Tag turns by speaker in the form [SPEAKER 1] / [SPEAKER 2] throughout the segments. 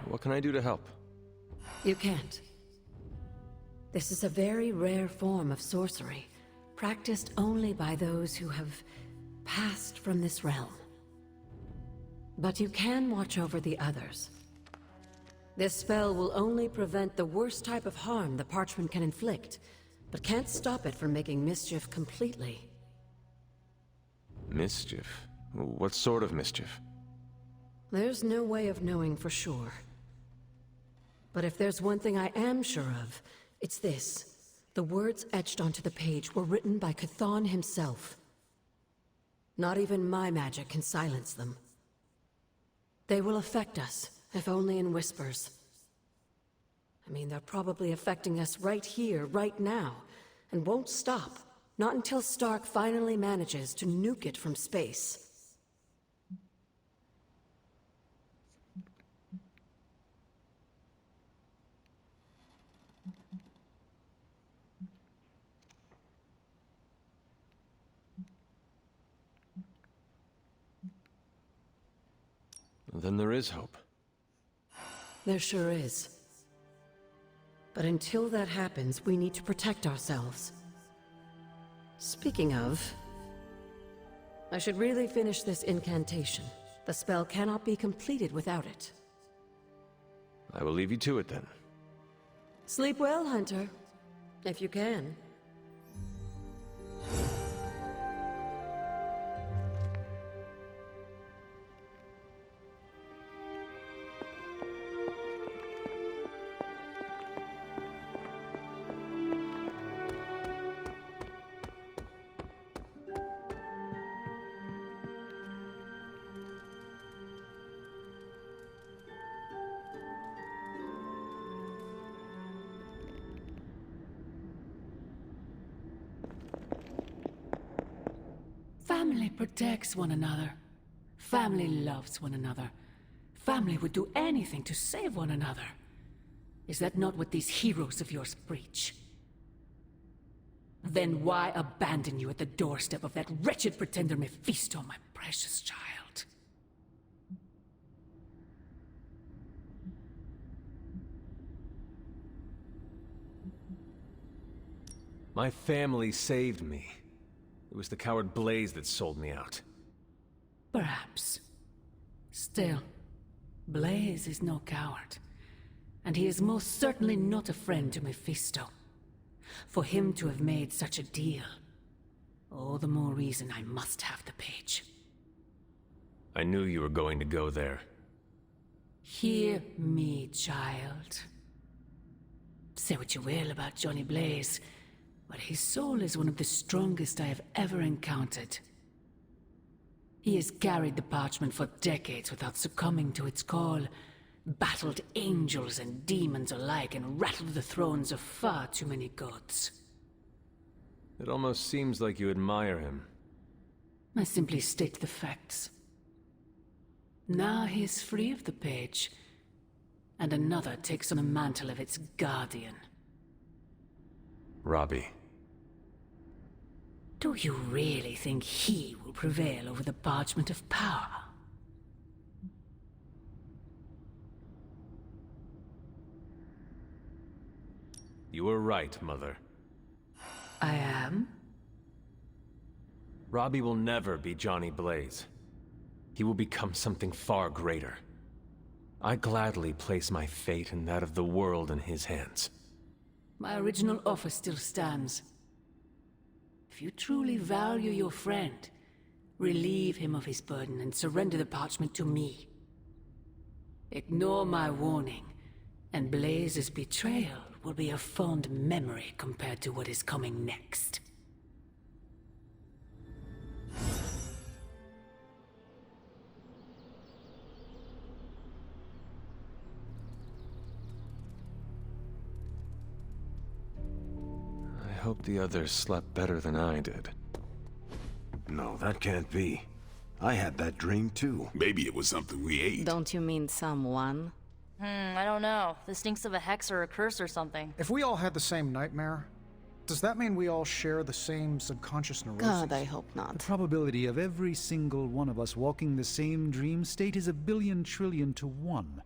[SPEAKER 1] What can I do to help?
[SPEAKER 2] You can't. This is a very rare form of sorcery, practiced only by those who have passed from this realm. But you can watch over the others. This spell will only prevent the worst type of harm the parchment can inflict, but can't stop it from making mischief completely.
[SPEAKER 1] Mischief? What sort of mischief?
[SPEAKER 2] There's no way of knowing for sure. But if there's one thing I am sure of, it's this. The words etched onto the page were written by Chthon himself. Not even my magic can silence them. They will affect us, if only in whispers. I mean, they're probably affecting us right here, right now, and won't stop. Not until Stark finally manages to nuke it from space.
[SPEAKER 1] Then there is hope.
[SPEAKER 2] There sure is. But until that happens, we need to protect ourselves. Speaking of, I should really finish this incantation. The spell cannot be completed without it.
[SPEAKER 1] I will leave you to it then.
[SPEAKER 2] Sleep well, Hunter. If you can.
[SPEAKER 3] Family protects one another. Family loves one another. Family would do anything to save one another. Is that not what these heroes of yours preach? Then why abandon you at the doorstep of that wretched pretender Mephisto, my precious child?
[SPEAKER 1] My family saved me. It was the coward Blaze that sold me out.
[SPEAKER 3] Perhaps. Still, Blaze is no coward. And he is most certainly not a friend to Mephisto. For him to have made such a deal, all the more reason I must have the page.
[SPEAKER 1] I knew you were going to go there.
[SPEAKER 3] Hear me, child. Say what you will about Johnny Blaze, but his soul is one of the strongest I have ever encountered. He has carried the parchment for decades without succumbing to its call, battled angels and demons alike, and rattled the thrones of far too many gods.
[SPEAKER 1] It almost seems like you admire him.
[SPEAKER 3] I simply state the facts. Now he is free of the page, and another takes on the mantle of its guardian.
[SPEAKER 1] Robbie.
[SPEAKER 3] Do you really think he will prevail over the parchment of power?
[SPEAKER 1] You were right, Mother.
[SPEAKER 3] I am?
[SPEAKER 1] Robbie will never be Johnny Blaze. He will become something far greater. I gladly place my fate and that of the world in his hands.
[SPEAKER 3] My original offer still stands. If you truly value your friend, relieve him of his burden and surrender the parchment to me. Ignore my warning, and Blaze's betrayal will be a fond memory compared to what is coming next.
[SPEAKER 1] I hope the others slept better than I did.
[SPEAKER 4] No, that can't be. I had that dream too.
[SPEAKER 5] Maybe it was something we ate.
[SPEAKER 6] Don't you mean someone?
[SPEAKER 7] I don't know. This stinks of a hex or a curse or something.
[SPEAKER 8] If we all had the same nightmare, does that mean we all share the same subconscious neurosis?
[SPEAKER 6] God, I hope not.
[SPEAKER 9] The probability of every single one of us walking the same dream state is 1 billion trillion to 1.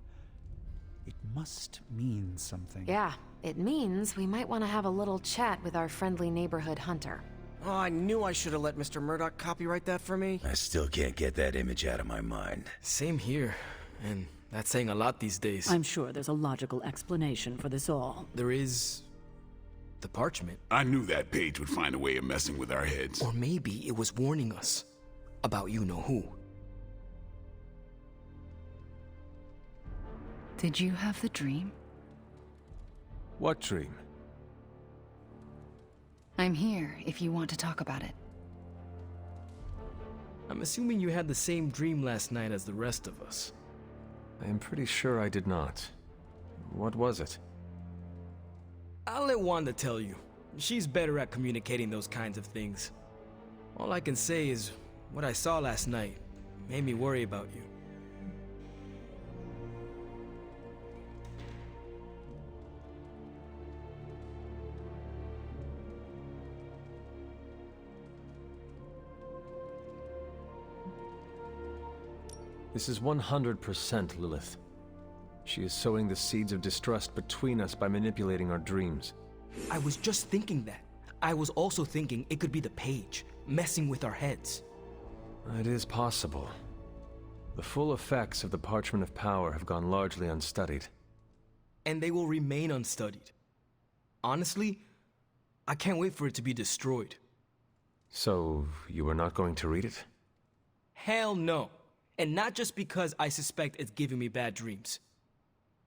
[SPEAKER 5] must mean something.
[SPEAKER 9] Yeah, it means we might want to have a little chat with our friendly neighborhood hunter.
[SPEAKER 10] Oh, I knew I should have let Mr. Murdoch copyright that for me.
[SPEAKER 11] I still can't get that image out of my mind.
[SPEAKER 10] Same here. And that's saying a lot these days.
[SPEAKER 3] I'm sure there's a logical explanation for this all.
[SPEAKER 10] There is... the parchment.
[SPEAKER 12] I knew that page would find a way of messing with our heads.
[SPEAKER 10] Or maybe it was warning us about you-know-who.
[SPEAKER 9] Did you have the dream?
[SPEAKER 1] What dream?
[SPEAKER 9] I'm here if you want to talk about it.
[SPEAKER 10] I'm assuming you had the same dream last night as the rest of us.
[SPEAKER 1] I am pretty sure I did not. What was it?
[SPEAKER 10] I'll let Wanda tell you. She's better at communicating those kinds of things. All I can say is, what I saw last night made me worry about you.
[SPEAKER 1] This is 100% Lilith. She is sowing the seeds of distrust between us by manipulating our dreams.
[SPEAKER 10] I was just thinking that. I was also thinking it could be the page, messing with our heads.
[SPEAKER 1] It is possible. The full effects of the Parchment of Power have gone largely unstudied.
[SPEAKER 10] And they will remain unstudied. Honestly, I can't wait for it to be destroyed.
[SPEAKER 1] So, you are not going to read it?
[SPEAKER 10] Hell no. And not just because I suspect it's giving me bad dreams.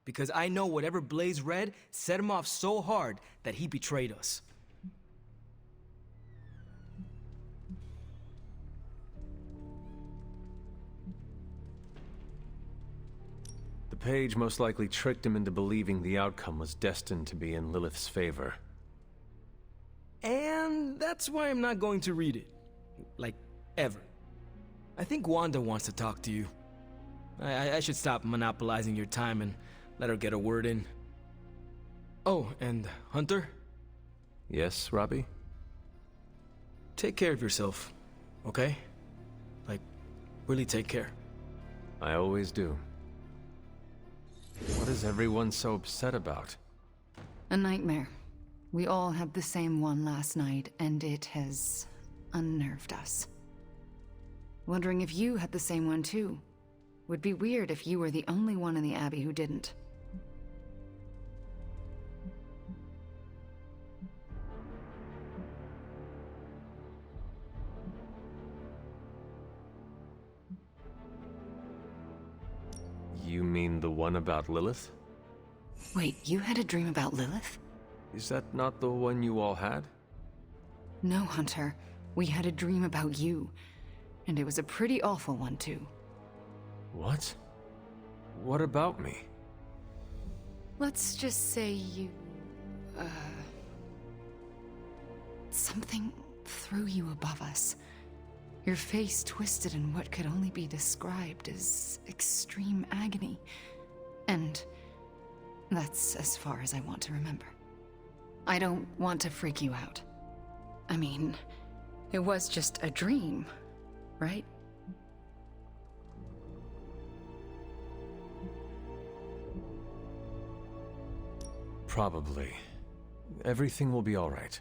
[SPEAKER 10] Because I know whatever Blaze read set him off so hard that he betrayed us.
[SPEAKER 1] The page most likely tricked him into believing the outcome was destined to be in Lilith's favor.
[SPEAKER 10] And that's why I'm not going to read it. Like, ever. I think Wanda wants to talk to you. I should stop monopolizing your time and let her get a word in. Oh, and Hunter?
[SPEAKER 1] Yes, Robbie?
[SPEAKER 10] Take care of yourself, okay? Like, really take care.
[SPEAKER 1] I always do. What is everyone so upset about?
[SPEAKER 9] A nightmare. We all had the same one last night, and it has unnerved us. Wondering if you had the same one too. Would be weird if you were the only one in the Abbey who didn't.
[SPEAKER 1] You mean the one about Lilith?
[SPEAKER 9] Wait, you had a dream about Lilith?
[SPEAKER 1] Is that not the one you all had?
[SPEAKER 9] No, Hunter. We had a dream about you. And it was a pretty awful one, too.
[SPEAKER 1] What? What about me?
[SPEAKER 9] Let's just say you... something threw you above us. Your face twisted in what could only be described as extreme agony. And that's as far as I want to remember. I don't want to freak you out. I mean, it was just a dream, right?
[SPEAKER 1] Probably. Everything will be all right.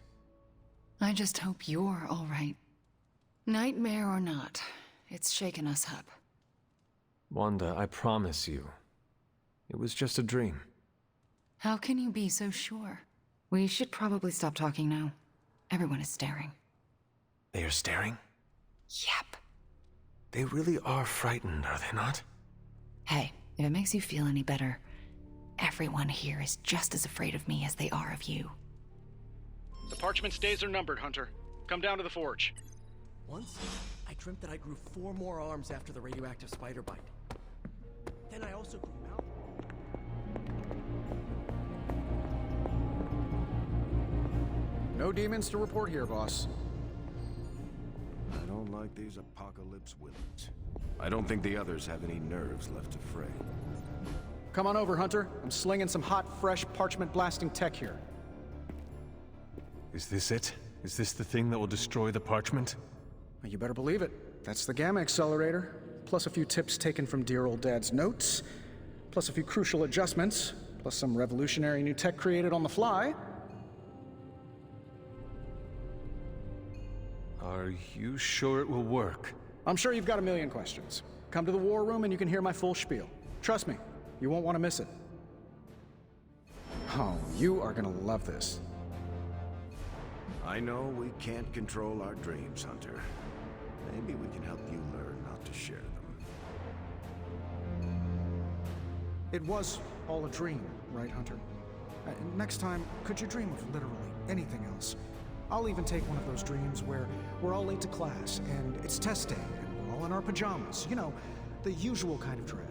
[SPEAKER 9] I just hope you're all right. Nightmare or not, it's shaken us up.
[SPEAKER 1] Wanda, I promise you. It was just a dream.
[SPEAKER 9] How can you be so sure? We should probably stop talking now. Everyone is staring.
[SPEAKER 1] They are staring?
[SPEAKER 9] Yep.
[SPEAKER 1] They really are frightened, are they not?
[SPEAKER 9] Hey, if it makes you feel any better, everyone here is just as afraid of me as they are of you.
[SPEAKER 8] The parchment days are numbered, Hunter. Come down to the forge.
[SPEAKER 10] Once, I dreamt that I grew 4 more arms after the radioactive spider bite. Then I also grew mouth.
[SPEAKER 8] No demons to report here, boss.
[SPEAKER 4] I don't like these apocalypse willies. I don't think the others have any nerves left to fray.
[SPEAKER 8] Come on over, Hunter. I'm slinging some hot, fresh parchment blasting tech here.
[SPEAKER 1] Is this it? Is this the thing that will destroy the parchment?
[SPEAKER 8] Well, you better believe it. That's the Gamma Accelerator. Plus a few tips taken from dear old Dad's notes. Plus a few crucial adjustments. plus some revolutionary new tech created on the fly.
[SPEAKER 1] Are you sure it will work?
[SPEAKER 8] I'm sure you've got a million questions. Come to the war room and you can hear my full spiel. Trust me, you won't want to miss it. Oh, you are gonna love this.
[SPEAKER 4] I know we can't control our dreams, Hunter. Maybe we can help you learn not to share them.
[SPEAKER 8] It was all a dream, right, Hunter? Next time, could you dream of literally anything else? I'll even take one of those dreams where we're all late to class, and it's test day, and we're all in our pajamas. You know, the usual kind of dread.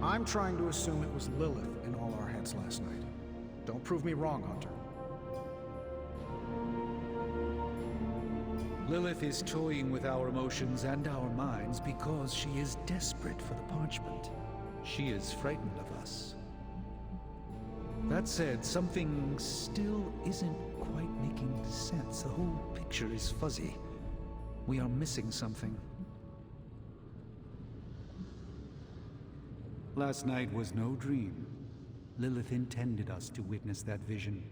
[SPEAKER 8] I'm trying to assume it was Lilith in all our heads last night. Don't prove me wrong, Hunter.
[SPEAKER 5] Lilith is toying with our emotions and our minds because she is desperate for the parchment. She is frightened of us. That said, something still isn't quite making sense. The whole picture is fuzzy. We are missing something. Last night was no dream. Lilith intended us to witness that vision.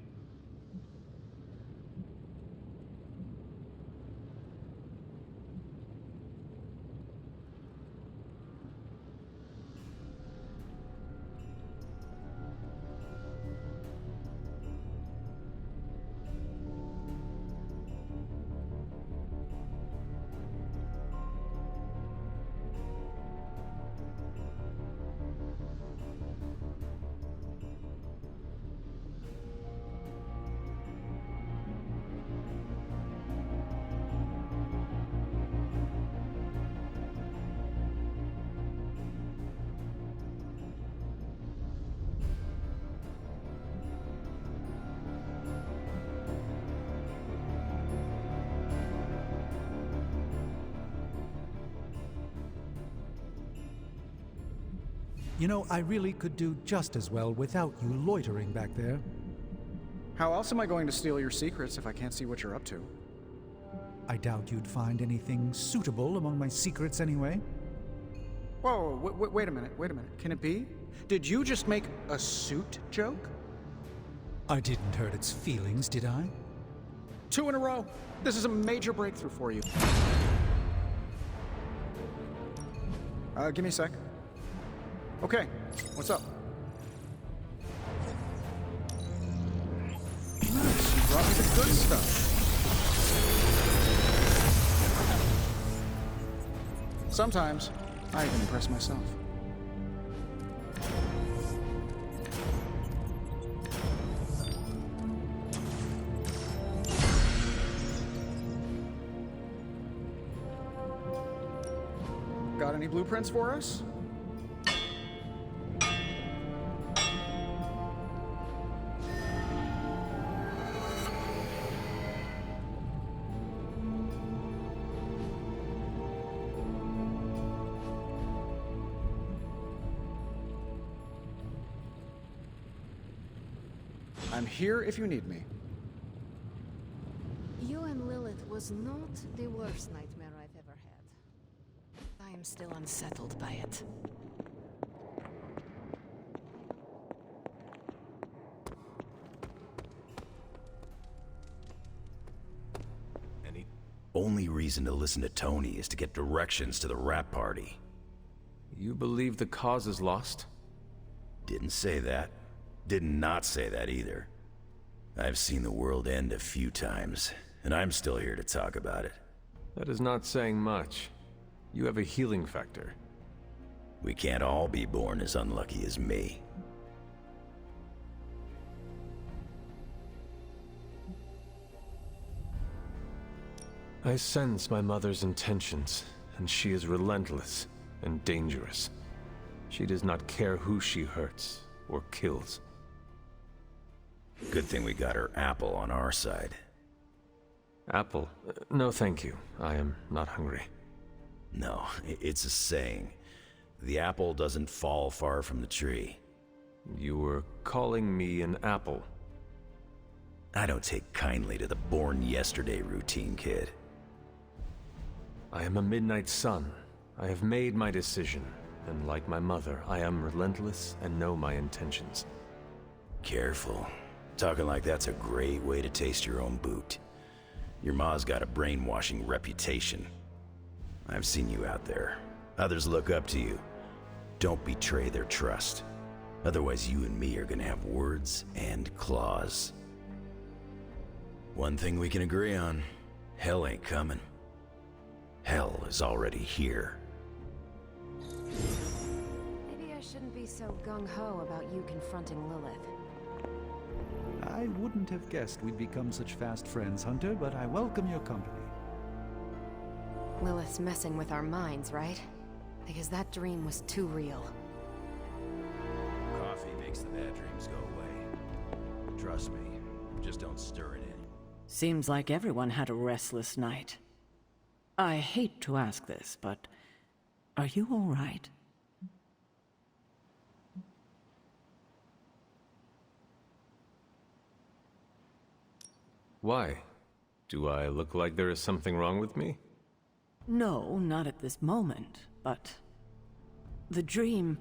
[SPEAKER 5] You know, I really could do just as well without you loitering back there.
[SPEAKER 8] How else am I going to steal your secrets if I can't see what you're up to?
[SPEAKER 5] I doubt you'd find anything suitable among my secrets anyway.
[SPEAKER 8] Whoa, wait a minute, wait a minute. Can it be? Did you just make a suit joke?
[SPEAKER 5] I didn't hurt its feelings, did I?
[SPEAKER 8] 2 in a row. This is a major breakthrough for you. Give me a sec. Okay, what's up? Nice, you brought me the good stuff. Sometimes, I even impress myself. Got any blueprints for us? I'm here if you need me.
[SPEAKER 6] You and Lilith was not the worst nightmare I've ever had. I am still unsettled by it.
[SPEAKER 11] Any only reason to listen to Tony is to get directions to the rap party.
[SPEAKER 1] You believe the cause is lost?
[SPEAKER 11] Didn't say that. Did not say that either. I've seen the world end a few times, and I'm still here to talk about it.
[SPEAKER 1] That is not saying much. You have a healing factor.
[SPEAKER 11] We can't all be born as unlucky as me.
[SPEAKER 1] I sense my mother's intentions, and she is relentless and dangerous. She does not care who she hurts or kills.
[SPEAKER 11] Good thing we got her apple on our side.
[SPEAKER 1] Apple? No, thank you. I am not hungry.
[SPEAKER 11] No, it's a saying. The apple doesn't fall far from the tree.
[SPEAKER 1] You were calling me an apple.
[SPEAKER 11] I don't take kindly to the born yesterday routine, kid.
[SPEAKER 1] I am a midnight sun. I have made my decision. and like my mother, I am relentless and know my intentions.
[SPEAKER 11] Careful. Talking like that's a great way to taste your own boot. Your ma's got a brainwashing reputation. I've seen you out there. Others look up to you. Don't betray their trust. Otherwise, you and me are gonna have words and claws. One thing we can agree on, hell ain't coming. Hell is already here.
[SPEAKER 6] Maybe I shouldn't be so gung-ho about you confronting Lilith.
[SPEAKER 5] I wouldn't have guessed we'd become such fast friends, Hunter, but I welcome your company.
[SPEAKER 6] Lilith's messing with our minds, right? Because that dream was too real.
[SPEAKER 11] Coffee makes the bad dreams go away. Trust me, just don't stir it in.
[SPEAKER 3] Seems like everyone had a restless night. I hate to ask this, but are you all right?
[SPEAKER 1] Why? Do I look like there is something wrong with me?
[SPEAKER 3] No, not at this moment, but the dream,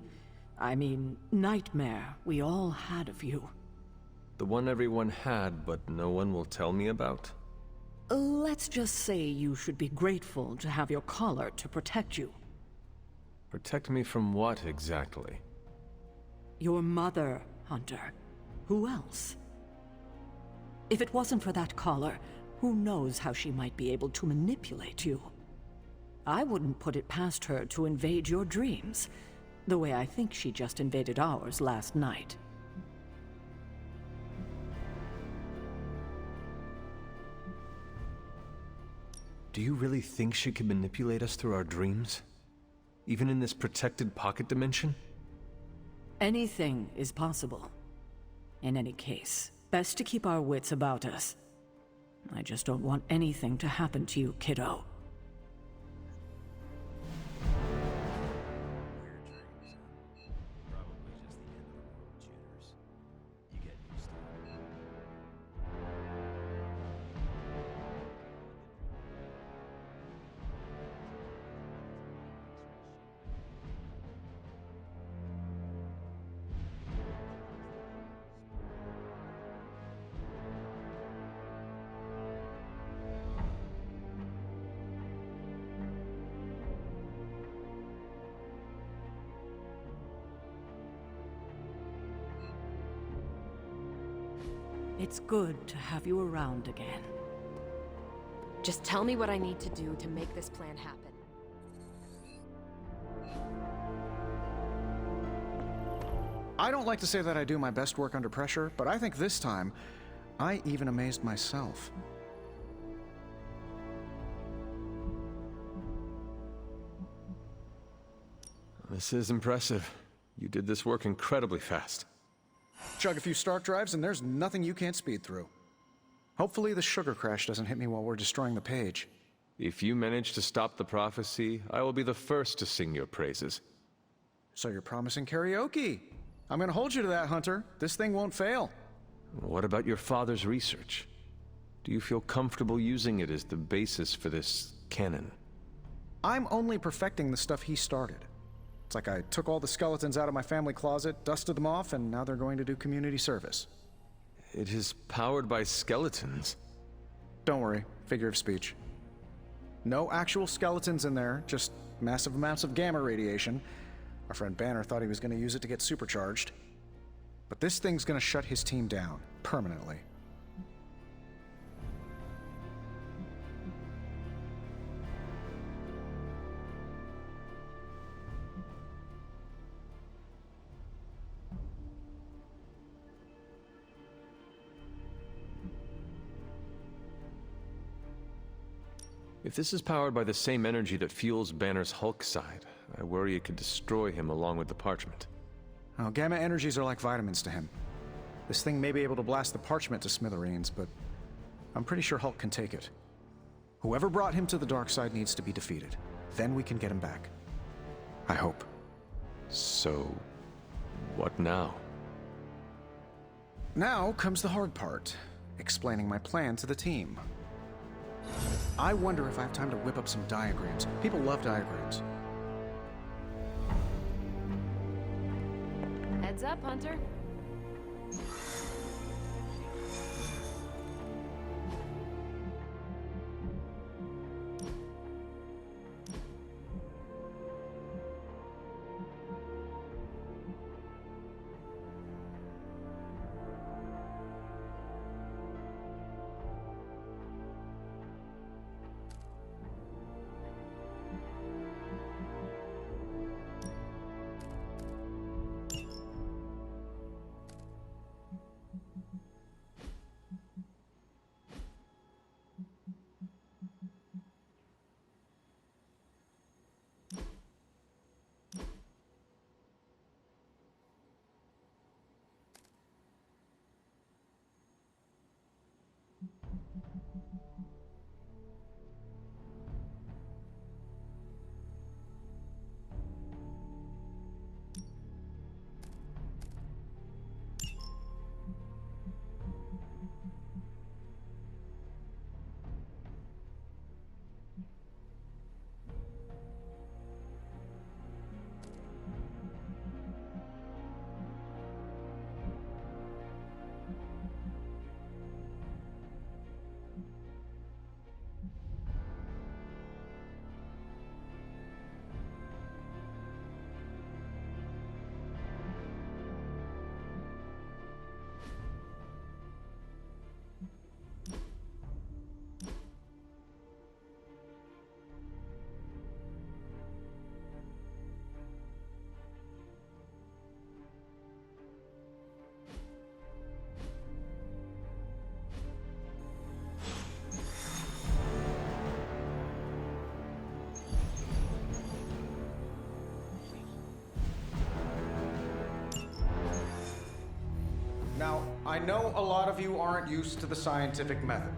[SPEAKER 3] I mean, nightmare we all had of you.
[SPEAKER 1] The one everyone had, but no one will tell me about?
[SPEAKER 3] Let's just say you should be grateful to have your collar to protect you.
[SPEAKER 1] Protect me from what, exactly?
[SPEAKER 3] Your mother, Hunter. Who else? If it wasn't for that collar, who knows how she might be able to manipulate you? I wouldn't put it past her to invade your dreams, the way I think she just invaded ours last night.
[SPEAKER 1] Do you really think she could manipulate us through our dreams? Even in this protected pocket dimension?
[SPEAKER 3] Anything is possible. In any case, best to keep our wits about us. I just don't want anything to happen to you, kiddo. It's good to have you around again.
[SPEAKER 6] Just tell me what I need to do to make this plan happen.
[SPEAKER 8] I don't like to say that I do my best work under pressure, but I think this time, I even amazed myself.
[SPEAKER 1] This is impressive. You did this work incredibly fast.
[SPEAKER 8] Chug a few Stark drives and there's nothing you can't speed through. Hopefully the sugar crash doesn't hit me while we're destroying the page.
[SPEAKER 1] If you manage to stop the prophecy, I will be the first to sing your praises.
[SPEAKER 8] So you're promising karaoke? I'm gonna hold you to that, Hunter. This thing won't fail.
[SPEAKER 1] What about your father's research? Do you feel comfortable using it as the basis for this canon?
[SPEAKER 8] I'm only perfecting the stuff he started. It's like I took all the skeletons out of my family closet, dusted them off, and now they're going to do community service.
[SPEAKER 1] It is powered by skeletons.
[SPEAKER 8] Don't worry, figure of speech. No actual skeletons in there, just massive amounts of gamma radiation. Our friend Banner thought he was going to use it to get supercharged. But this thing's going to shut his team down, permanently.
[SPEAKER 1] If this is powered by the same energy that fuels Banner's Hulk side, I worry it could destroy him along with the parchment.
[SPEAKER 8] Oh, gamma energies are like vitamins to him. This thing may be able to blast the parchment to smithereens, but I'm pretty sure Hulk can take it. Whoever brought him to the dark side needs to be defeated. Then we can get him back. I hope.
[SPEAKER 1] So, what now?
[SPEAKER 8] Now comes the hard part, explaining my plan to the team. I wonder if I have time to whip up some diagrams. People love diagrams.
[SPEAKER 6] up, Hunter?
[SPEAKER 8] Now, I know a lot of you aren't used to the scientific method.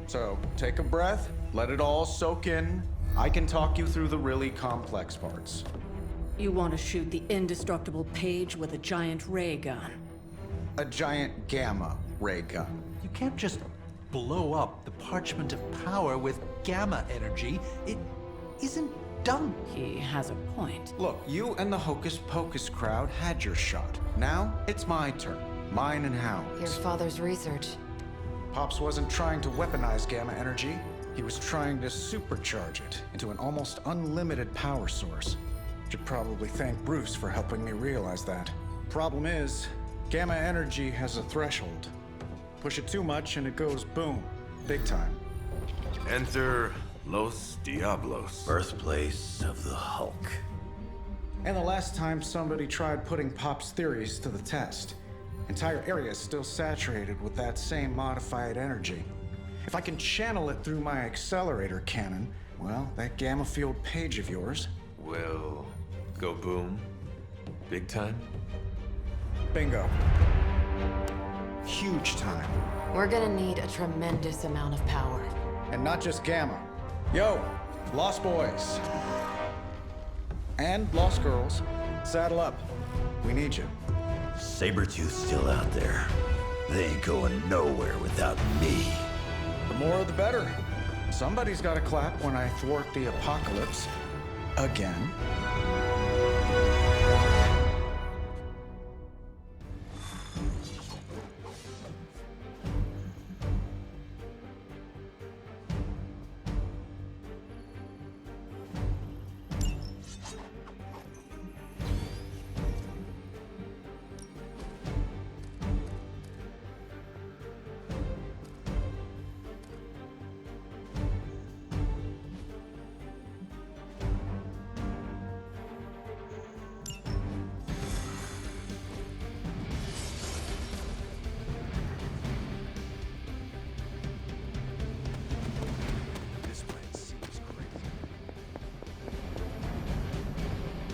[SPEAKER 8] So, take a breath, let it all soak in. I can talk you through the really complex parts.
[SPEAKER 2] You want to shoot the indestructible page with a giant ray gun?
[SPEAKER 8] A giant gamma ray gun.
[SPEAKER 5] You can't just blow up the parchment of power with gamma energy. It isn't done.
[SPEAKER 2] He has a point.
[SPEAKER 8] Look, you and the Hocus Pocus crowd had your shot. Now, it's my turn. Mine and Howard's.
[SPEAKER 6] Your father's research.
[SPEAKER 8] Pops wasn't trying to weaponize gamma energy. He was trying to supercharge it into an almost unlimited power source. Should probably thank Bruce for helping me realize that. Problem is, gamma energy has a threshold. Push it too much and it goes boom. Big time.
[SPEAKER 4] Enter Los Diablos.
[SPEAKER 11] Birthplace of the Hulk.
[SPEAKER 8] And the last time somebody tried putting Pop's theories to the test, entire area is still saturated with that same modified energy. If I can channel it through my accelerator cannon, well, that gamma field page of yours
[SPEAKER 1] will go boom. Big time?
[SPEAKER 8] Bingo. Huge time.
[SPEAKER 6] We're gonna need a tremendous amount of power.
[SPEAKER 8] And not just gamma. Yo, Lost Boys. And Lost Girls, saddle up. We need you.
[SPEAKER 11] Sabertooth's still out there. They ain't going nowhere without me.
[SPEAKER 8] The more the better. Somebody's gotta clap when I thwart the apocalypse. Again.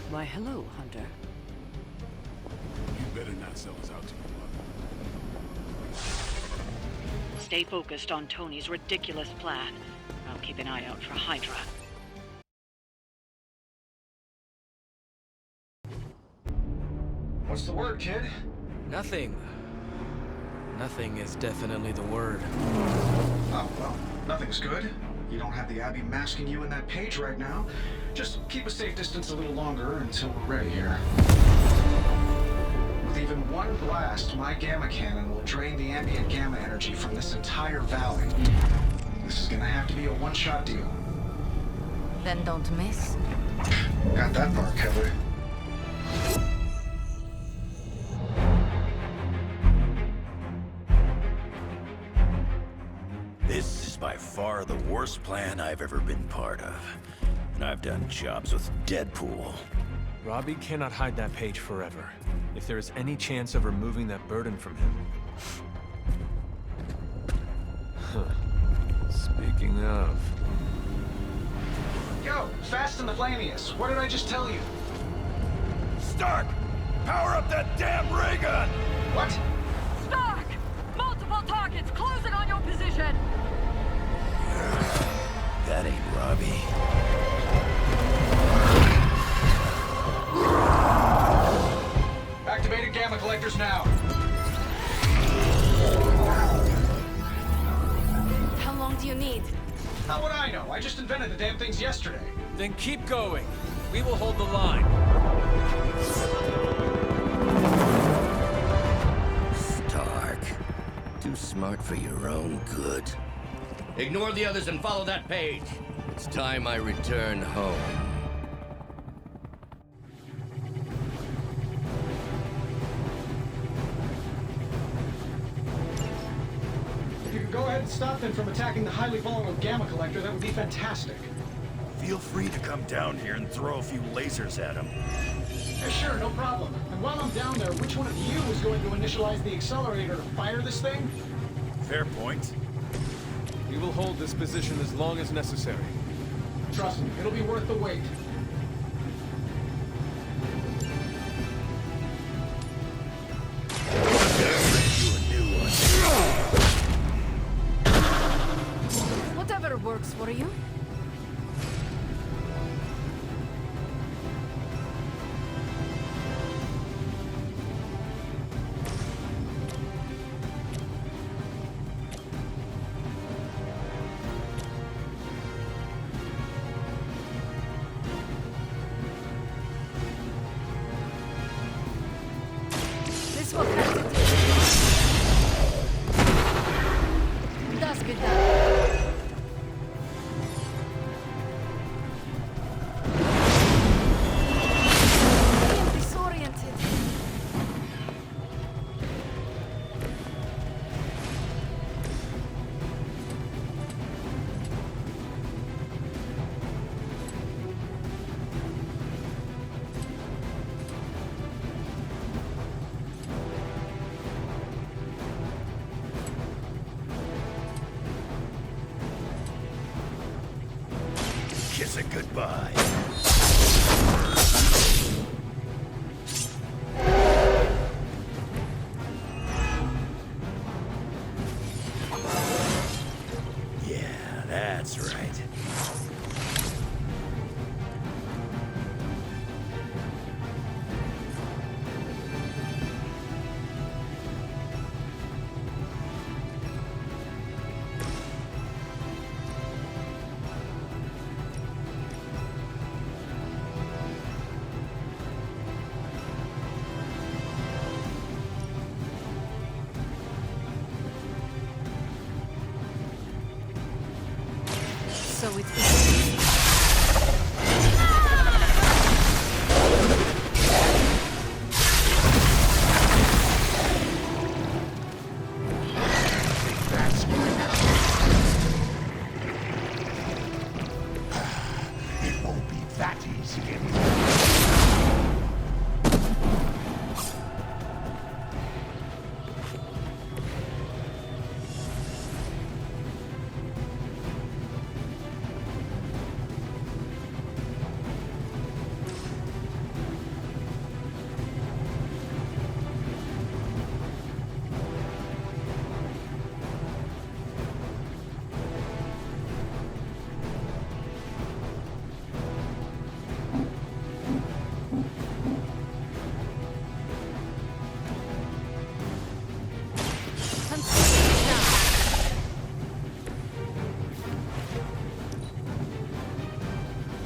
[SPEAKER 2] Why, hello, Hunter.
[SPEAKER 12] You better not sell us out to your mother.
[SPEAKER 13] Stay focused on Tony's ridiculous plan. I'll keep an eye out for Hydra.
[SPEAKER 8] What's the word, kid?
[SPEAKER 10] Nothing. Nothing is definitely the word.
[SPEAKER 8] Oh, well, nothing's good. You don't have the Abbey masking you in that page right now. Just keep a safe distance a little longer until we're ready here. With the even one blast, my gamma cannon will drain the ambient gamma energy from this entire valley. This is gonna have to be a one-shot deal.
[SPEAKER 6] Then don't miss.
[SPEAKER 8] Got that part covered.
[SPEAKER 11] This is by far the worst plan I've ever been part of. And I've done jobs with Deadpool.
[SPEAKER 1] Robbie cannot hide that page forever. If there is any chance of removing that burden from him... Speaking of...
[SPEAKER 8] Yo, Fast and the Flamius, what did I just tell you?
[SPEAKER 11] Stark! Power up that damn ray gun!
[SPEAKER 8] What?
[SPEAKER 14] Stark! Multiple targets closing on your position!
[SPEAKER 11] That ain't Robbie.
[SPEAKER 8] Activated gamma collectors now.
[SPEAKER 6] How long do you need?
[SPEAKER 8] How would I know? I just invented the damn things yesterday.
[SPEAKER 1] Then keep going. We will hold the line.
[SPEAKER 15] Stark. Too smart for your own good. Ignore the others and follow that page. It's time I return home.
[SPEAKER 8] If you could go ahead and stop them from attacking the highly vulnerable gamma collector, that would be fantastic.
[SPEAKER 11] Feel free to come down here and throw a few lasers at him.
[SPEAKER 8] Yeah, sure, no problem. And while I'm down there, which one of you is going to initialize the accelerator to fire this thing?
[SPEAKER 11] Fair point.
[SPEAKER 1] We will hold this position as long as necessary.
[SPEAKER 8] Trust me, it'll be worth the wait.
[SPEAKER 6] Whatever works for you. This will have to do. Das getan. I'm disoriented.
[SPEAKER 11] Kiss it goodbye. Yeah, that's right.
[SPEAKER 6] So it's
[SPEAKER 12] It won't be that easy anymore.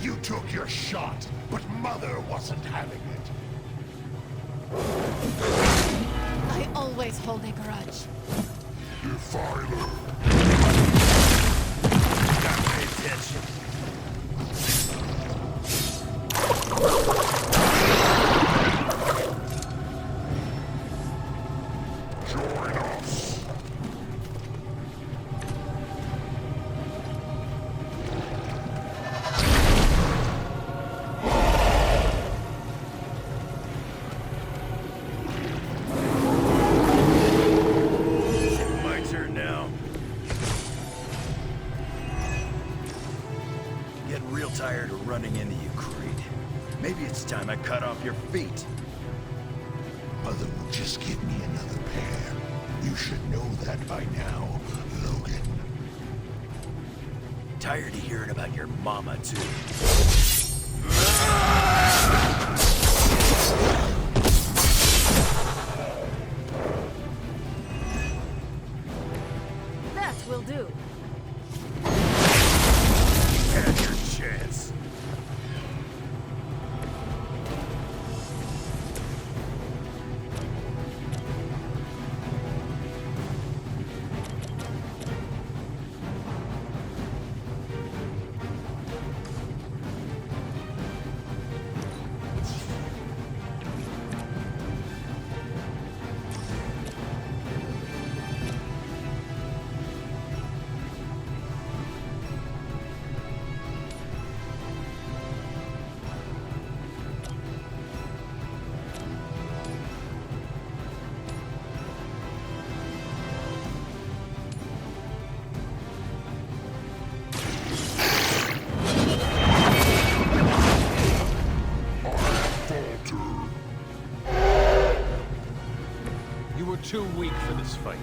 [SPEAKER 12] You took your shot, but Mother wasn't having it.
[SPEAKER 9] hold a grudge.
[SPEAKER 12] Defiler.
[SPEAKER 11] Gotta pay attention.
[SPEAKER 12] Join us.
[SPEAKER 11] My turn now. Getting real tired of running into you, Creed. Maybe it's time I cut off your feet.
[SPEAKER 12] Mother will just give me another pair. You should know that by now, Logan.
[SPEAKER 11] Tired of hearing about your mama, too.
[SPEAKER 6] That will do.
[SPEAKER 11] Had your chance.
[SPEAKER 1] You were too weak for this fight.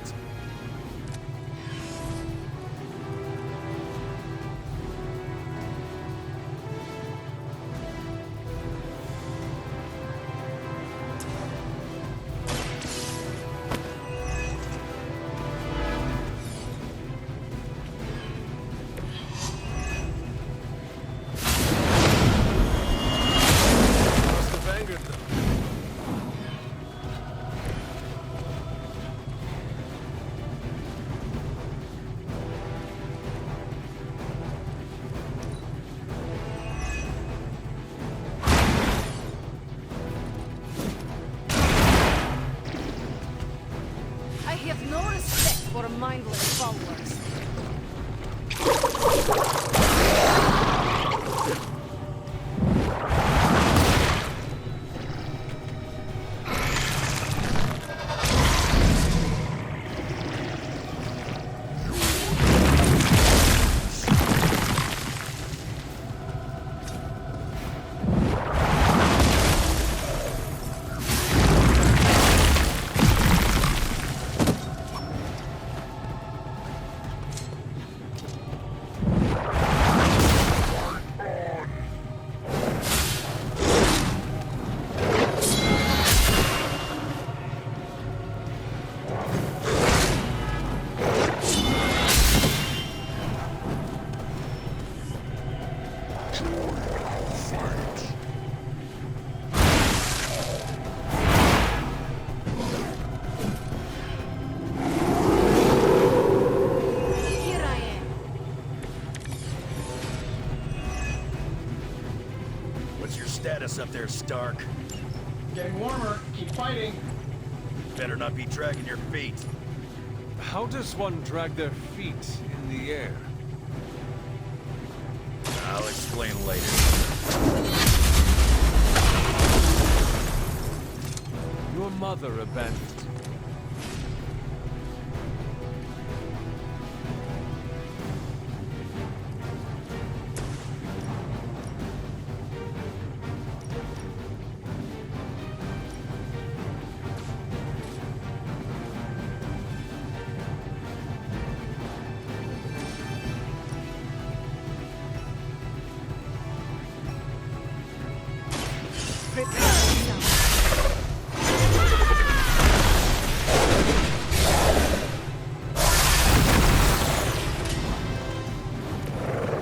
[SPEAKER 1] Must have angered them.
[SPEAKER 6] I have no respect for mindless followers. Here I am.
[SPEAKER 11] What's your status up there, Stark?
[SPEAKER 16] Getting warmer. Keep fighting.
[SPEAKER 11] Better not be dragging your feet.
[SPEAKER 1] How does one drag their feet in the air?
[SPEAKER 11] I'll explain later.
[SPEAKER 1] Your mother abandoned you.
[SPEAKER 6] Prepare yourself.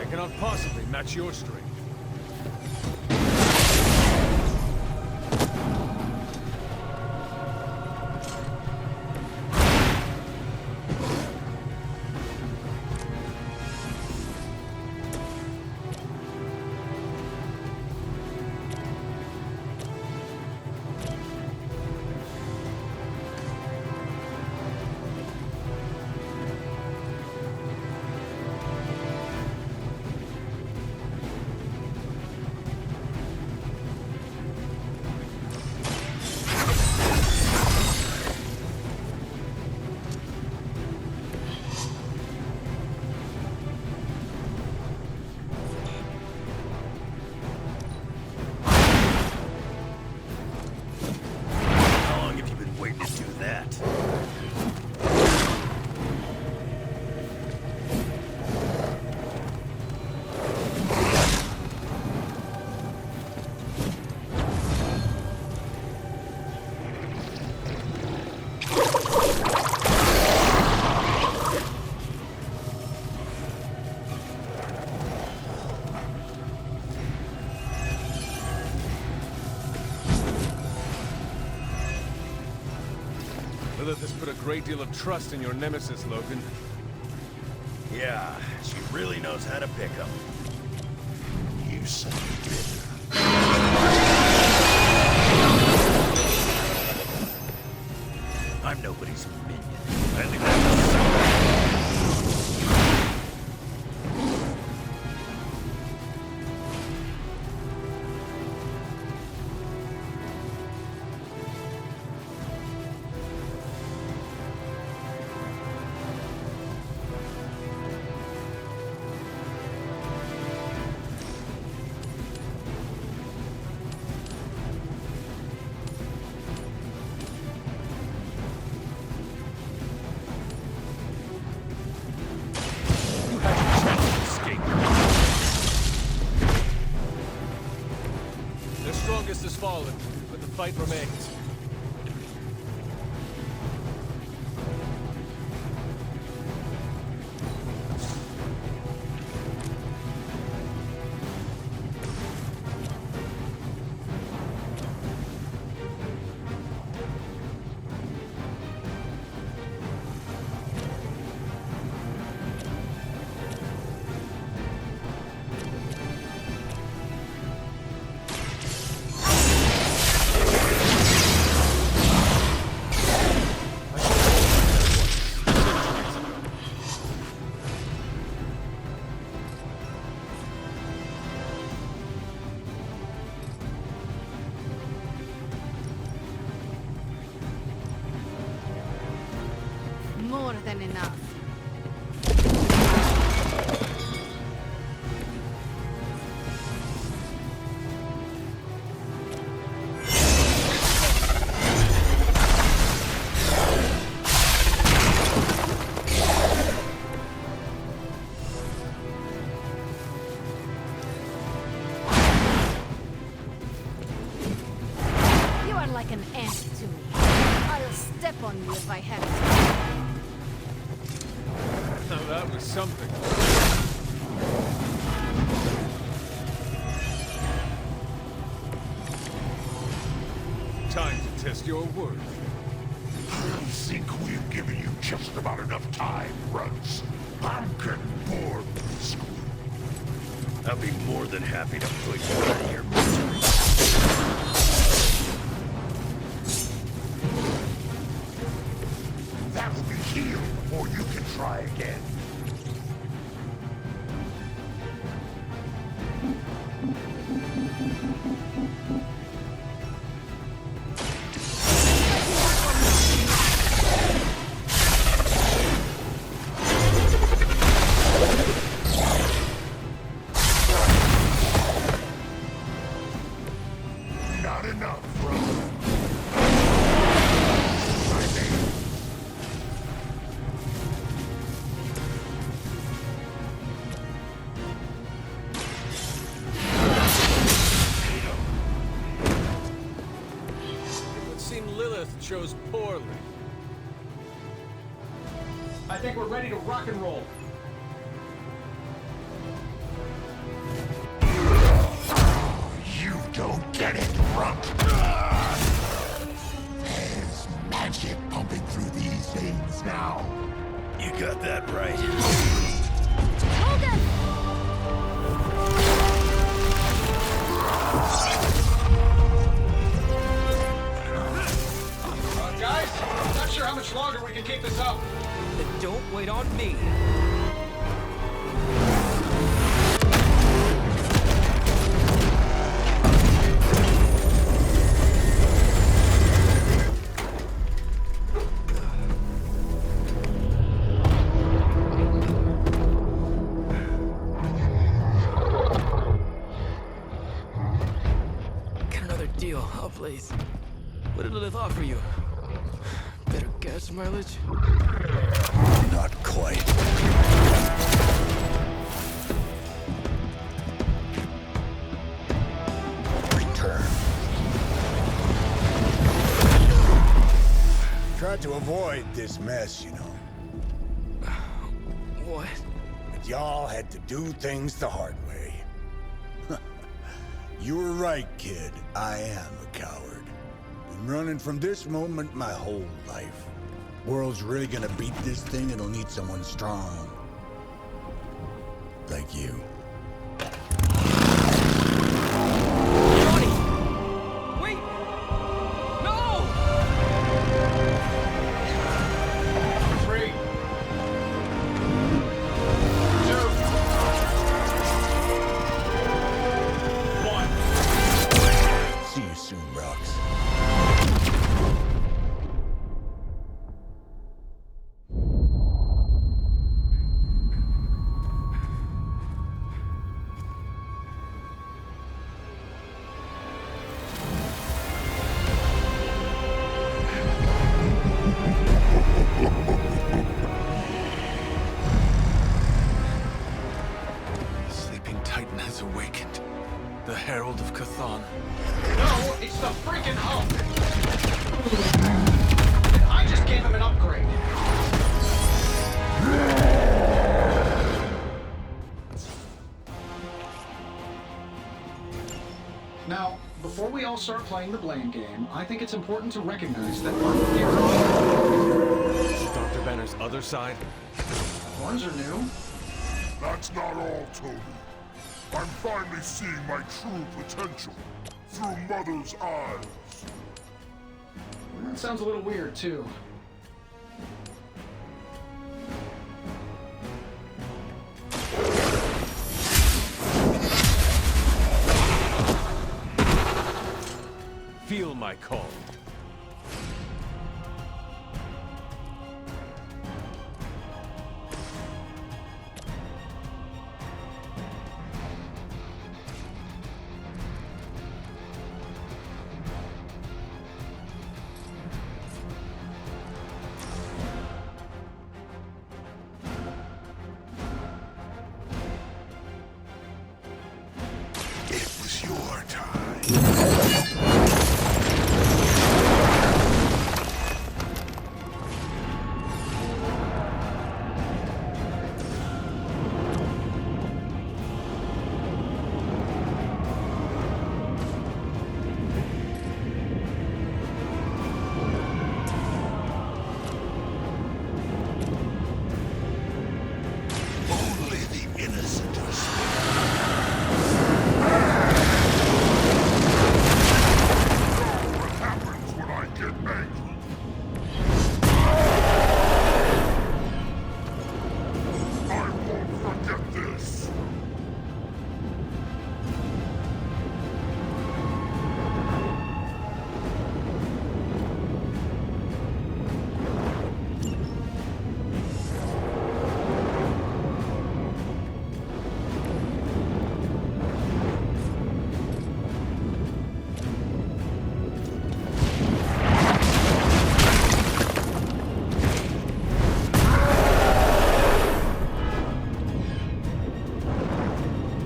[SPEAKER 1] I cannot possibly match your strength.
[SPEAKER 11] that.
[SPEAKER 1] Lilith has put a great deal of trust in your nemesis, Logan.
[SPEAKER 11] Yeah, she really knows how to pick 'em.
[SPEAKER 12] You son of a bitch.
[SPEAKER 11] I'm nobody's minion. I think that's
[SPEAKER 1] Their strongest has fallen, but the fight remains.
[SPEAKER 6] More than enough. You are like an ant to me. I'll step on you if I have to.
[SPEAKER 1] Now that was something. Time to test your worth.
[SPEAKER 12] I think we've given you just about enough time, Runts. I'm getting bored with this school.
[SPEAKER 11] I'll be more than happy to put you out of your misery.
[SPEAKER 12] That'll be healed before you can try again. Not enough, bro.
[SPEAKER 1] It would seem Lilith chose poorly.
[SPEAKER 16] I think we're ready to rock and roll.
[SPEAKER 12] You don't get it, Runt. There's magic pumping through these veins now.
[SPEAKER 11] You got that right.
[SPEAKER 16] Guys, not sure how much longer we can keep this up.
[SPEAKER 10] Then don't wait on me. Got another deal. Oh, please. What did Lilith offer you? Bet Test mileage?
[SPEAKER 12] Not quite. Return. Tried to avoid this mess, you know.
[SPEAKER 10] What?
[SPEAKER 12] But y'all had to do things the hard way. You were right, kid. I am a coward. Been running from this moment my whole life. World's really gonna beat this thing, it'll need someone strong. Like you.
[SPEAKER 10] Johnny! Wait! No!
[SPEAKER 16] 3, 2, 1.
[SPEAKER 12] See you soon, Rox.
[SPEAKER 1] Sleeping Titan has awakened. The Herald of Chthon.
[SPEAKER 16] No, it's the freaking Hulk! And I just gave him an upgrade. Now, before we all start playing the blame game, I think it's important to recognize that our theory...
[SPEAKER 1] Dr. Banner's other side?
[SPEAKER 16] Horns are new.
[SPEAKER 12] That's not all, Tony. I'm finally seeing my true potential through Mother's eyes.
[SPEAKER 16] That sounds a little weird, too.
[SPEAKER 1] Feel my call.
[SPEAKER 12] It was your time. Only the innocent are what happens when I get angry. I won't forget this.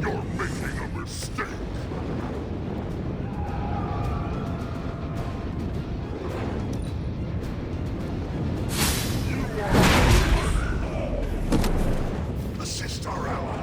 [SPEAKER 12] You're making a mistake. Assist our ally.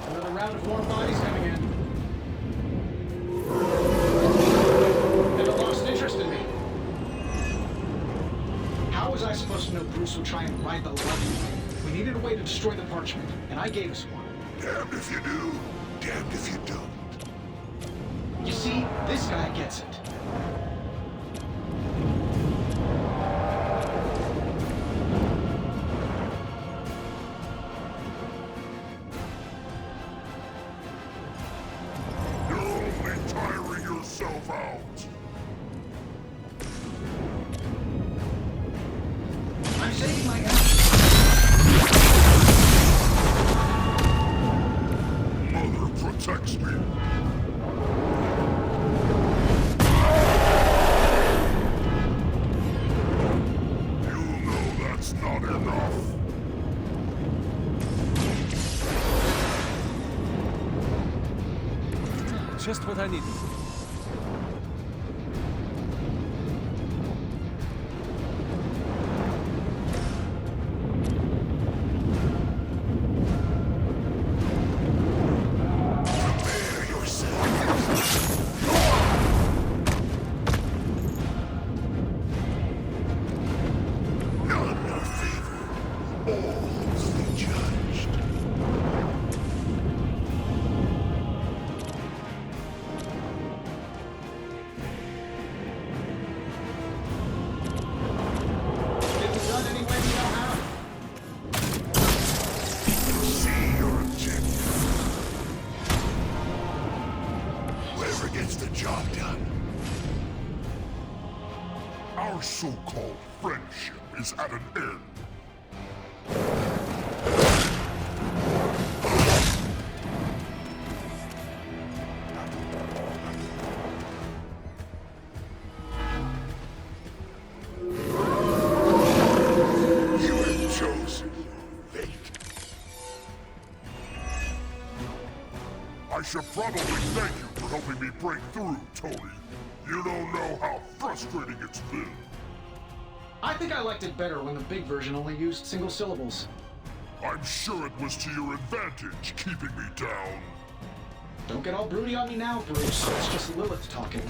[SPEAKER 16] Another round of warm bodies coming in. Never lost interest in me. How was I supposed to know Bruce would try and ride the levee? We needed a way to destroy the parchment, and I gave us one.
[SPEAKER 12] Damned if you do, damned if you don't.
[SPEAKER 16] You see, this guy gets it.
[SPEAKER 12] You're only tiring yourself out.
[SPEAKER 16] saving my energy.
[SPEAKER 17] Mother protects me. You'll know that's not enough.
[SPEAKER 1] Just what I needed.
[SPEAKER 17] Our so-called friendship is at an end. You have chosen your fate. I should probably thank you for helping me break through, Tony. You don't know how frustrating it's been.
[SPEAKER 16] I think I liked it better when the big version only used single syllables.
[SPEAKER 17] I'm sure it was to your advantage, keeping me down.
[SPEAKER 16] Don't get all broody on me now, Bruce. It's just Lilith talking.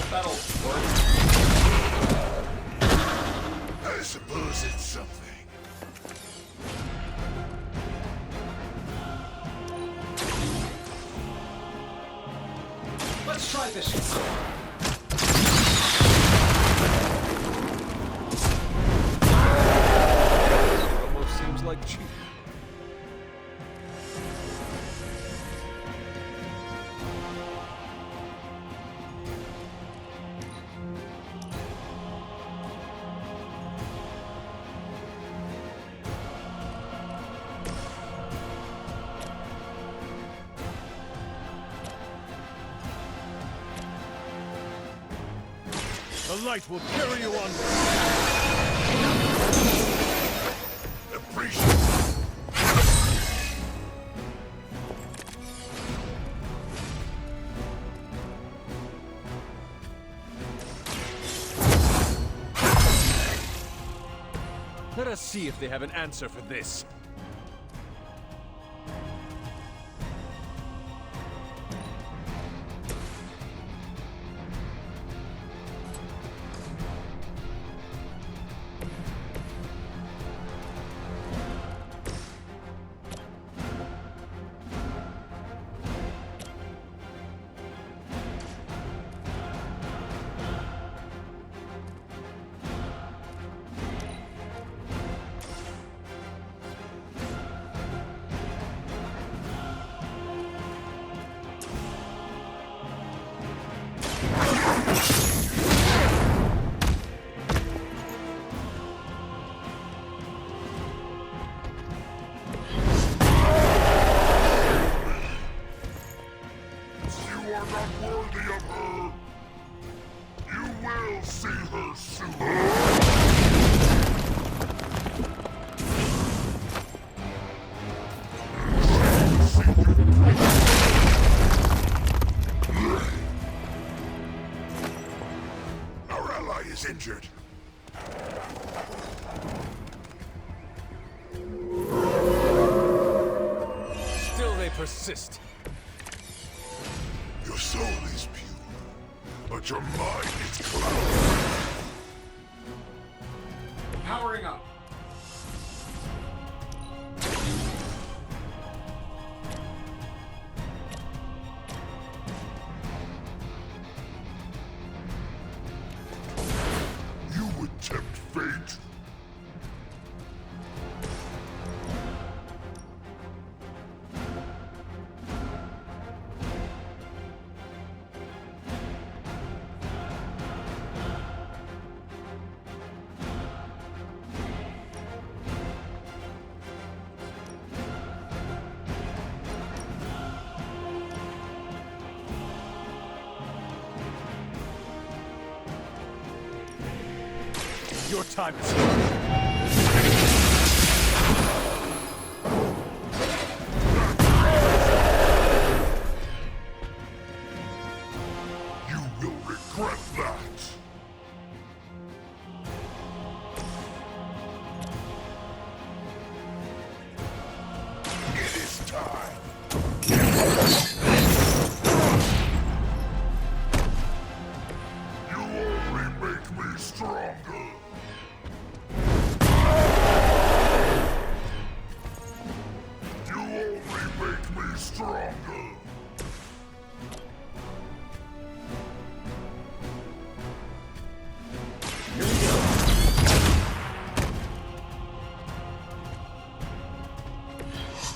[SPEAKER 17] That'll work. I suppose it's something.
[SPEAKER 16] Let's try this one.
[SPEAKER 1] Almost seems like cheating. The light will carry you on.
[SPEAKER 17] Appreciate it.
[SPEAKER 1] Let us see if they have an answer for this.
[SPEAKER 17] You are not worthy of her. You will see her soon. Our ally is injured.
[SPEAKER 1] Still they persist.
[SPEAKER 17] Your soul is pure, but your mind is clouded.
[SPEAKER 16] Powering up.
[SPEAKER 17] You would tempt fate?
[SPEAKER 1] Your time is up.
[SPEAKER 17] You will regret that. It is time. You only make me stronger. You only make me stronger.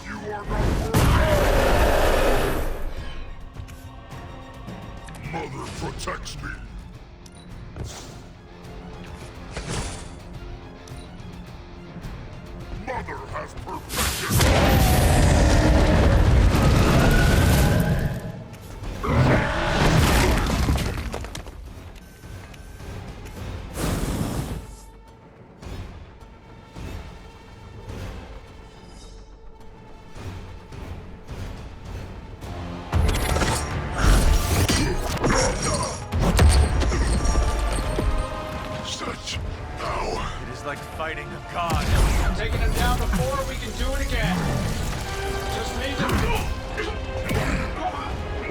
[SPEAKER 17] You are not worthy. Mother protects me. Mother has perfected. Such now.
[SPEAKER 1] It is like fighting a god.
[SPEAKER 16] I'm taking him down before we can do it again. Just need to...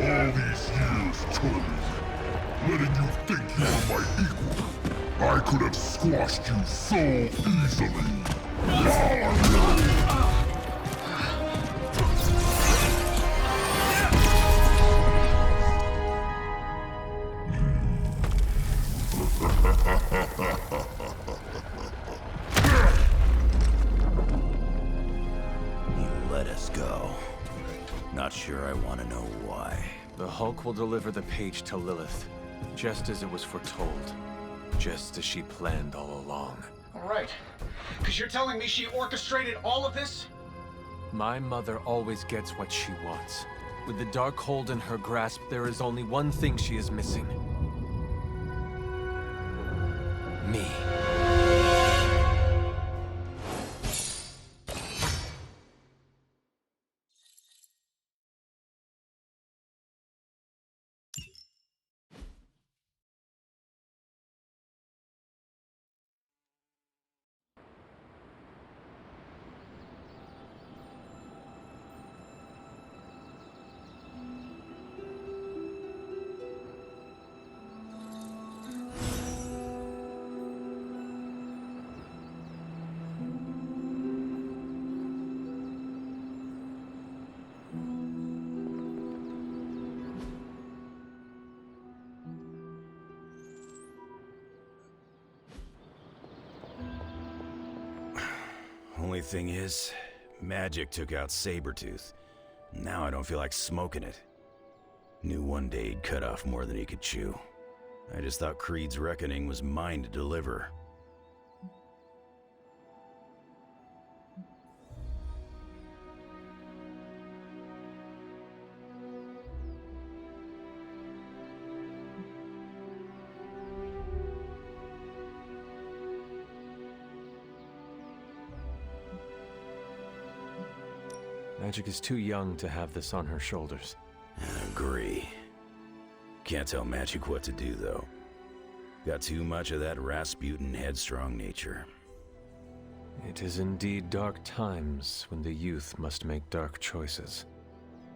[SPEAKER 17] All these years, Tony, letting you think you were my equal. I could have squashed you so easily.
[SPEAKER 11] You let us go. Not sure I want to know why.
[SPEAKER 1] The Hulk will deliver the page to Lilith, just as it was foretold. Just as she planned all along.
[SPEAKER 16] All right. Because you're telling me she orchestrated all of this?
[SPEAKER 1] My mother always gets what she wants. With the Darkhold in her grasp, there is only one thing she is missing. Me.
[SPEAKER 11] Only thing is, magic took out Sabertooth. Now I don't feel like smoking it. Knew one day he'd cut off more than he could chew. I just thought Creed's reckoning was mine to deliver.
[SPEAKER 1] Magic is too young to have this on her shoulders.
[SPEAKER 11] Agree. Can't tell Magic what to do, though. Got too much of that Rasputin headstrong nature.
[SPEAKER 1] It is indeed dark times when the youth must make dark choices.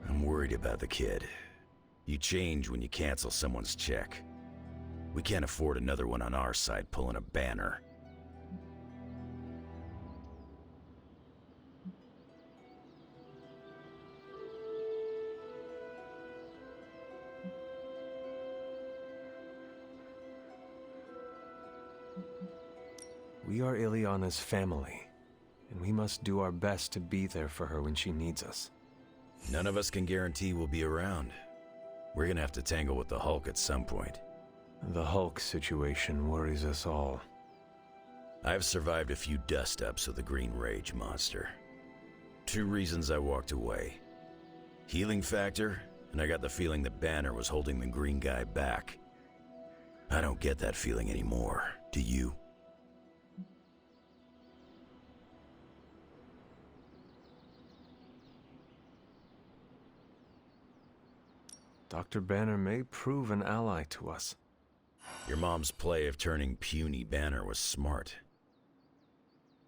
[SPEAKER 11] I'm worried about the kid. You change when you cancel someone's check. We can't afford another one on our side pulling a banner.
[SPEAKER 1] We are Ileana's family, and we must do our best to be there for her when she needs us.
[SPEAKER 11] None of us can guarantee we'll be around. We're gonna have to tangle with the Hulk at some point.
[SPEAKER 1] The Hulk situation worries us all.
[SPEAKER 11] I've survived a few dust-ups of the Green Rage monster. 2 reasons I walked away. Healing factor, and I got the feeling that Banner was holding the green guy back. I don't get that feeling anymore, do you?
[SPEAKER 1] Dr. Banner may prove an ally to us.
[SPEAKER 11] Your mom's play of turning puny Banner was smart.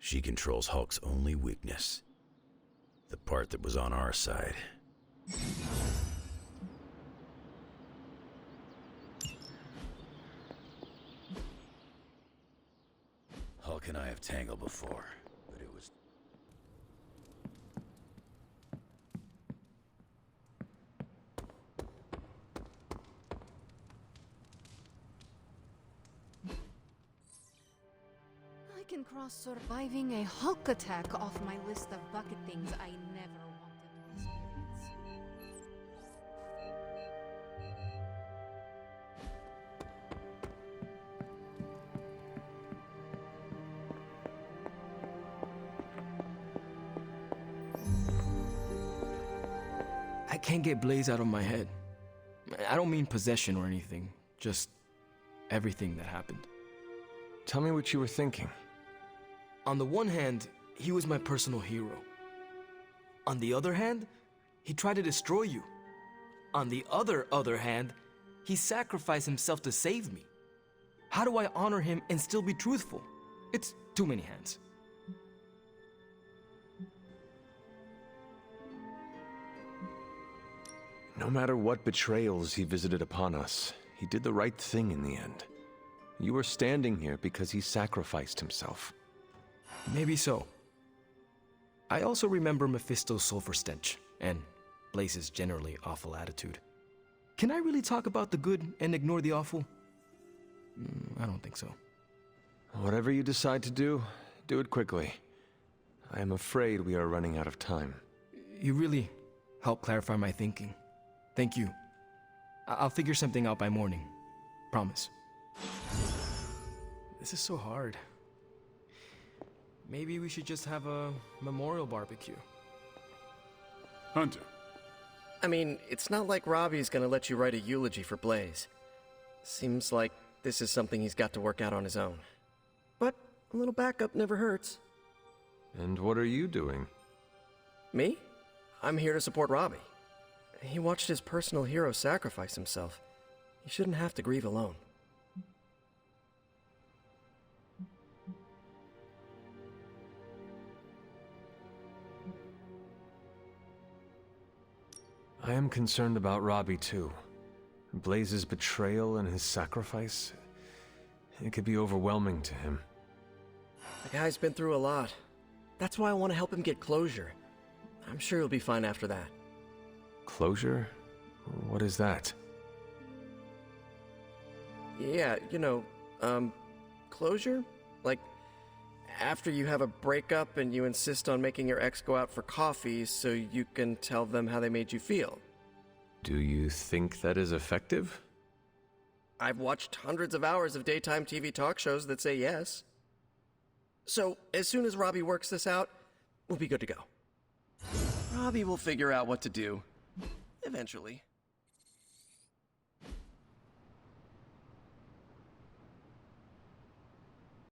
[SPEAKER 11] She controls Hulk's only weakness. The part that was on our side. Hulk and I have tangled before, but it was...
[SPEAKER 6] I can cross surviving a Hulk attack off my list of bucket things I never wanted to experience.
[SPEAKER 10] I can't get Blaze out of my head. I don't mean possession or anything, just everything that happened.
[SPEAKER 1] Tell me what you were thinking.
[SPEAKER 10] On the one hand, he was my personal hero. On the other hand, he tried to destroy you. On the other hand, he sacrificed himself to save me. How do I honor him and still be truthful? It's too many hands.
[SPEAKER 1] No matter what betrayals he visited upon us, he did the right thing in the end. You are standing here because he sacrificed himself.
[SPEAKER 10] Maybe so. I also remember Mephisto's sulfur stench, and Blaze's generally awful attitude. Can I really talk about the good and ignore the awful? I don't think so.
[SPEAKER 1] Whatever you decide to do it quickly. I am afraid we are running out of time.
[SPEAKER 10] You really helped clarify my thinking. Thank you. I'll figure something out by morning. Promise. This is so hard. Maybe we should just have a memorial barbecue.
[SPEAKER 18] Hunter.
[SPEAKER 19] I mean, it's not like Robbie's gonna let you write a eulogy for Blaze. Seems like this is something he's got to work out on his own. But a little backup never hurts.
[SPEAKER 1] And what are you doing?
[SPEAKER 19] Me? I'm here to support Robbie. He watched his personal hero sacrifice himself. He shouldn't have to grieve alone.
[SPEAKER 1] I am concerned about Robbie too. Blaze's betrayal and his sacrifice, it could be overwhelming to him.
[SPEAKER 19] The guy's been through a lot. That's why I want to help him get closure. I'm sure he'll be fine after that.
[SPEAKER 1] Closure? What is that?
[SPEAKER 19] Yeah, closure? Like, after you have a breakup and you insist on making your ex go out for coffee so you can tell them how they made you feel.
[SPEAKER 1] Do you think that is effective?
[SPEAKER 19] I've watched hundreds of hours of daytime TV talk shows that say yes. So, as soon as Robbie works this out, we'll be good to go. Robbie will figure out what to do. Eventually.